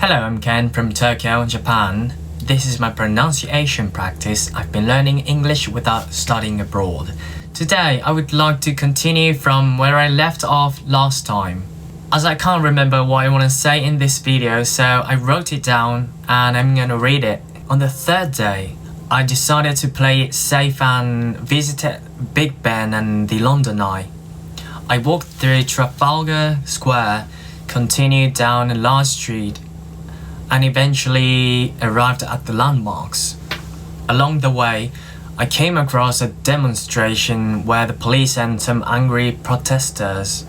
Hello, I'm Ken from Tokyo, Japan. This is my pronunciation practice. I've been learning English without studying abroad. Today, I would like to continue from where I left off last time. As I can't remember what I want to say in this video, so I wrote it down and I'm gonna read it. On the third day, I decided to play it safe and visited Big Ben and the London Eye. I walked through Trafalgar Square, continued down a large street, and eventually arrived at the landmarks. Along the way, I came across a demonstration where the police and some angry protesters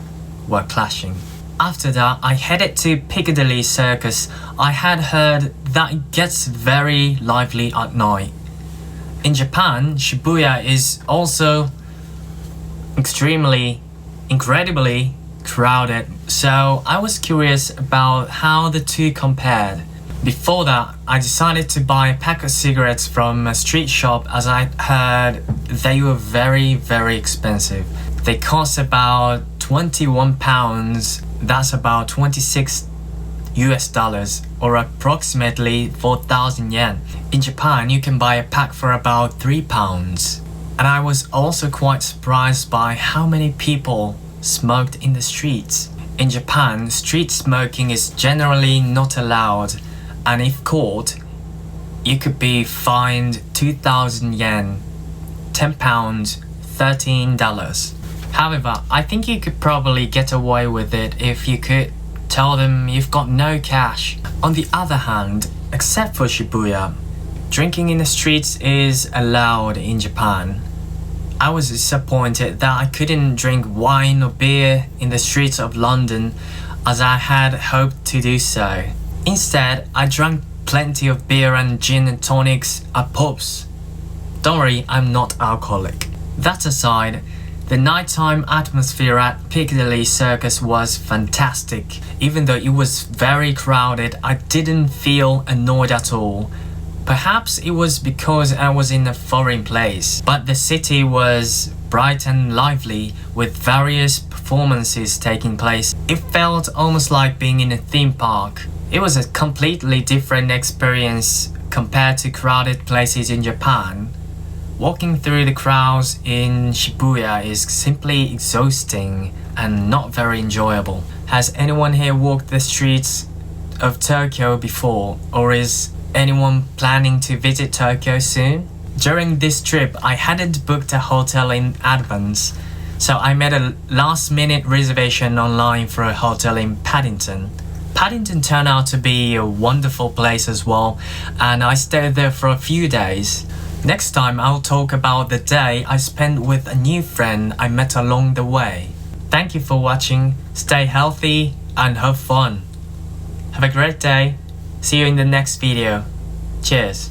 were clashing. After that, I headed to Piccadilly Circus. I had heard that it gets very lively at night. In Japan, Shibuya is also incredibly crowded, so I was curious about how the two compared. Before that, I decided to buy a pack of cigarettes from a street shop as I heard they were very expensive. They cost about £21, that's about $26 or approximately 4,000 yen. In Japan, you can buy a pack for about £3. And I was also quite surprised by how many people smoked in the streets. In Japan, street smoking is generally not allowed, and if caught, you could be fined 2,000 yen, £10, $13. However, I think you could probably get away with it if you could tell them you've got no cash. On the other hand, except for Shibuya, drinking in the streets is allowed in Japan. I was disappointed that I couldn't drink wine or beer in the streets of London as I had hoped to do so. Instead, I drank plenty of beer and gin and tonics at pubs. Don't worry, I'm not alcoholic. That aside, the nighttime atmosphere at Piccadilly Circus was fantastic. Even though it was very crowded, I didn't feel annoyed at all. Perhaps it was because I was in a foreign place, but the city was bright and lively with various performances taking place. It felt almost like being in a theme park. It was a completely different experience compared to crowded places in Japan. Walking through the crowds in Shibuya is simply exhausting and not very enjoyable. Has anyone here walked the streets of Tokyo before, or is anyone planning to visit Tokyo soon? During this trip, I hadn't booked a hotel in advance, so I made a last-minute reservation online for a hotel in Paddington. Paddington turned out to be a wonderful place as well, and I stayed there for a few days. Next time, I'll talk about the day I spent with a new friend I met along the way. Thank you for watching, stay healthy and have fun. Have a great day. See you in the next video. Cheers.